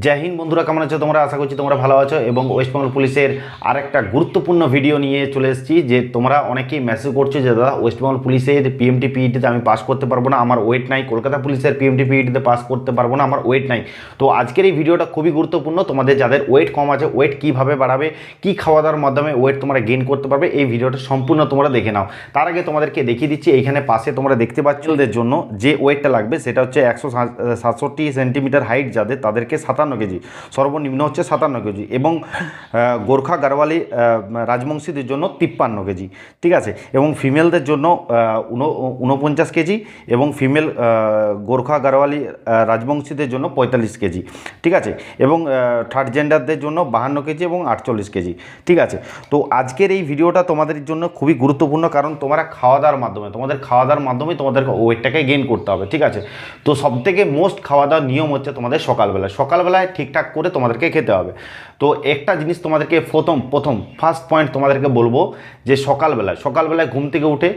জয় হিন্দ বন্ধুরা, কেমন আছো তোমরা? আশা করছি তোমরা ভালো আছো। এবং ওয়েস্ট বেঙ্গল পুলিশের আরেকটা গুরুত্বপূর্ণ ভিডিও নিয়ে চলে এসেছি। যে তোমরা অনেকেই মেসেজ করছো যে দাদা ওয়েস্ট বেঙ্গল পুলিশের পিএমটি পিইটিতে আমি পাস করতে পারবো না, আমার ওয়েট নাই। কলকাতা পুলিশের পিএমটি পিইটিতে পাস করতে পারবো না, আমার ওয়েট নাই। তো আজকের এই ভিডিওটা খুবই গুরুত্বপূর্ণ। তোমাদের যাদের ওয়েট কম আছে, ওয়েট কীভাবে বাড়াবে, কী খাওয়া দাওয়ার মাধ্যমে ওয়েট তোমরা গেইন করতে পারবে, এই ভিডিওটা সম্পূর্ণ তোমরা দেখে নাও। তার আগে তোমাদেরকে দেখিয়ে দিচ্ছি, এইখানে পাশে তোমরা দেখতে পাচ্ছ ওদের জন্য যে ওয়েটটা লাগবে সেটা হচ্ছে 167 সেন্টিমিটার হাইট যাদের, তাদেরকে 57 কেজি, সর্বনিম্ন হচ্ছে 57 কেজি। এবং গোর্খা গারওয়ালি রাজবংশীদের জন্য 53 কেজি, ঠিক আছে। এবং ফিমেলদের জন্য 49 কেজি, এবং ফিমেল গোর্খা গারওয়ালি রাজবংশীদের জন্য 45 কেজি, ঠিক আছে। এবং থার্ড জেন্ডারদের জন্য 52 কেজি এবং 48 কেজি, ঠিক আছে। তো আজকের এই ভিডিওটা তোমাদের জন্য খুবই গুরুত্বপূর্ণ, কারণ তোমরা খাওয়া দাওয়ার মাধ্যমে, তোমাদের খাওয়া দাওয়ার মাধ্যমে তোমাদের ওয়েটটাকে গেইন করতে হবে, ঠিক আছে। তো সবথেকে মোস্ট খাওয়া দাওয়ার নিয়ম হচ্ছে তোমাদের সকালবেলায় ঠিকঠাক করে তোমাদেরকে খেতে হবে। তো একটা জিনিস তোমাদেরকে প্রথম ফার্স্ট পয়েন্ট তোমাদেরকে বলবো যে সকালবেলায় ঘুম থেকে উঠে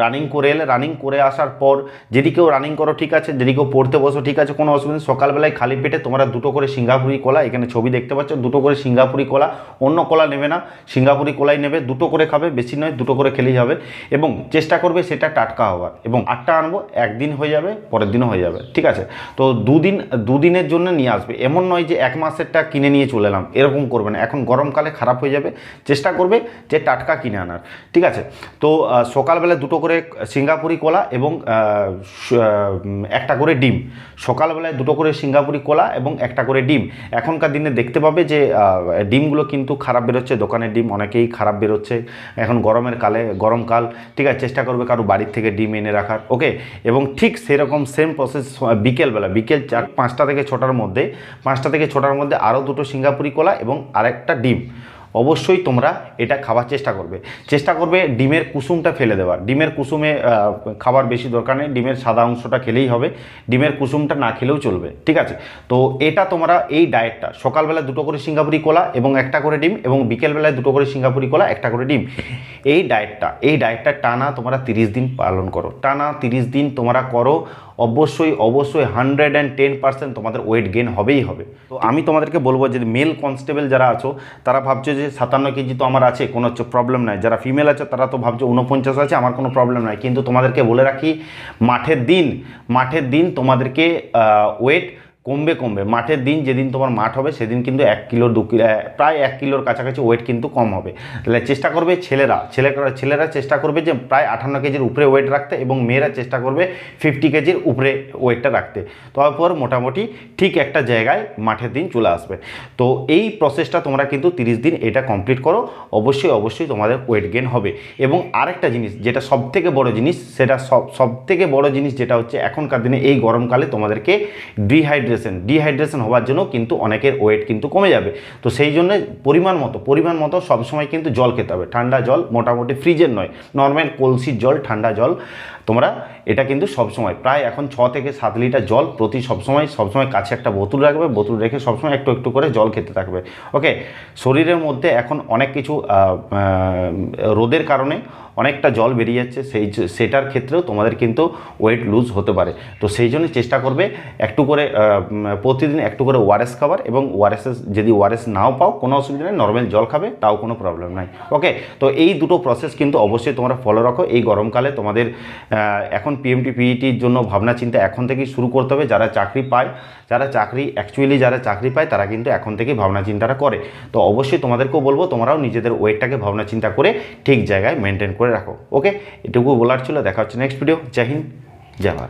রানিং করে এলে, রানিং করে আসার পর যদি কেউ রানিং করো ঠিক আছে, যদি কেউ পড়তে বসো ঠিক আছে, কোনো অসুবিধা নেই। সকালবেলায় খালি পেটে তোমরা 2টো করে সিঙ্গাপুরি কলা, এখানে ছবি দেখতে পাচ্ছ, 2টো করে সিঙ্গাপুরি কলা, অন্য কলা নেবে না, সিঙ্গাপুরি কলাই নেবে, 2টো করে খাবে, বেশি নয়, 2টো করে খেলেই হবে। এবং চেষ্টা করবে সেটা টাটকা হওয়ার। এবং 8টা আনবো, একদিন হয়ে যাবে, পরের দিনও হয়ে যাবে, ঠিক আছে। তো দুদিনের জন্য নিয়ে আসবে, এমন নয় যে 1 মাসেরটা কিনে নিয়ে চলে এলাম, এরকম করবে না। এখন গরমকালে খারাপ হয়ে যাবে, চেষ্টা করবে যে টাটকা কিনে আনার, ঠিক আছে। তো সকালবেলা 2টো করে সিঙ্গাপুরি কলা এবং একটা করে ডিম। সকালবেলায় 2টো করে সিঙ্গাপুরি কলা এবং একটা করে ডিম। এখনকার দিনে দেখতে পাবে যে ডিমগুলো কিন্তু খারাপ বেরোচ্ছে, দোকানের ডিম অনেকেই খারাপ বেরোচ্ছে এখন গরমকাল, ঠিক আছে। চেষ্টা করবে কারো বাড়ির থেকে ডিম এনে রাখার, ওকে। এবং ঠিক সেরকম সেম প্রসেস বিকেল 5টা থেকে 6টার মধ্যে, 5টা থেকে 6টার মধ্যে আরও 2টো সিঙ্গাপুরি কলা এবং আরেকটা ডিম। অবশ্যই তোমরা এটা খাওয়ার চেষ্টা করবে ডিমের কুসুমটা ফেলে দেওয়ার। ডিমের কুসুমে খাবার বেশি দরকার নেই, ডিমের সাদা অংশটা খেলেই হবে, ডিমের কুসুমটা না খেলেও চলবে, ঠিক আছে। তো এটা তোমরা এই ডায়েটটা সকালবেলা 2টো করে সিঙ্গাপুরি কলা এবং একটা করে ডিম, এবং বিকেলবেলায় 2টো করে সিঙ্গাপুরি কলা একটা করে ডিম, এই ডায়েটটা টানা তোমরা 30 দিন পালন করো। টানা 30 দিন তোমরা করো, অবশ্যই 110% তোমাদের ওয়েট গেইন হবেই হবে। তো আমি তোমাদেরকে বলবো যে মেল কনস্টেবল যারা আছো তারা ভাবছো যে 57 কেজি তো আমার আছে, কোনো প্রবলেম নাই। যারা ফিমেল আছে তারা তো ভাবছো 49 আছে, আমার কোনো প্রবলেম নাই। কিন্তু তোমাদেরকে বলে রাখি, মাঠের দিন তোমাদেরকে ওয়েট কমবে। মাঠের দিন যেদিন তোমার মাঠ হবে সেদিন কিন্তু 1 কিলো 2 কিলো, প্রায় 1 কিলোর কাছাকাছি ওয়েট কিন্তু কম হবে। তাহলে চেষ্টা করবে ছেলেরা চেষ্টা করবে যে প্রায় 58 কেজির উপরে ওয়েট রাখতে, এবং মেয়েরা চেষ্টা করবে 50 কেজির উপরে ওয়েটটা রাখতে। তারপর মোটামুটি ঠিক একটা জায়গায় মাঠের দিন চলে আসবে। তো এই প্রসেসটা তোমরা কিন্তু 30 দিন এটা কমপ্লিট করো, অবশ্যই তোমাদের ওয়েট গেইন হবে। এবং আরেকটা জিনিস যেটা সবথেকে বড় জিনিস, সেটা সবথেকে বড় জিনিস যেটা হচ্ছে এখনকার দিনে এই গরমকালে তোমাদেরকে ডিহাইড্রেশন হওয়ার জন্য কিন্তু অনেকের ওয়েট কিন্তু কমে যাবে। তো সেই জন্য পরিমাণ মতো সবসময় কিন্তু জল খেতে হবে। ঠান্ডা জল, মোটামুটি ফ্রিজের নয়, নর্মাল কলসির জল, ঠান্ডা জল তোমরা এটা কিন্তু সবসময় প্রায় এখন 6 থেকে 7 লিটার জল প্রতি সবসময় কাছে একটা বোতল রাখবে, বোতল রেখে সবসময় একটু করে জল খেতে থাকবে, ওকে। শরীরের মধ্যে এখন অনেক কিছু রোদের কারণে অনেকটা জল বেরিয়ে যাচ্ছে, সেটার ক্ষেত্রেও তোমাদের কিন্তু ওয়েট লুজ হতে পারে। তো সেই জন্য চেষ্টা করবে একটু করে প্রতিদিন একটু করে ওআরএস খাবার, এবং যদি ওআরএস নাও পাও কোনো অসুবিধা নেই, নর্মাল জল খাবে, তাও কোনো প্রবলেম নাই, ওকে। তো এই দুটো প্রসেস কিন্তু অবশ্যই তোমরা ফলো রাখো। এই গরমকালে তোমাদের এখন পিএমটি পিইটির জন্য ভাবনা চিন্তা এখন থেকেই শুরু করতে হবে। যারা চাকরি পায় তারা কিন্তু এখন থেকেই ভাবনা চিন্তাটা করে। তো অবশ্যই তোমাদেরকেও বলবো তোমরাও নিজেদের ওয়েটটাকে ভাবনা চিন্তা করে ঠিক জায়গায় মেনটেন করে রাখো, ওকে। এটুকু বলার ছিল। দেখা হচ্ছে নেক্সট ভিডিও। জয় হিন্দ, জয় ভারত।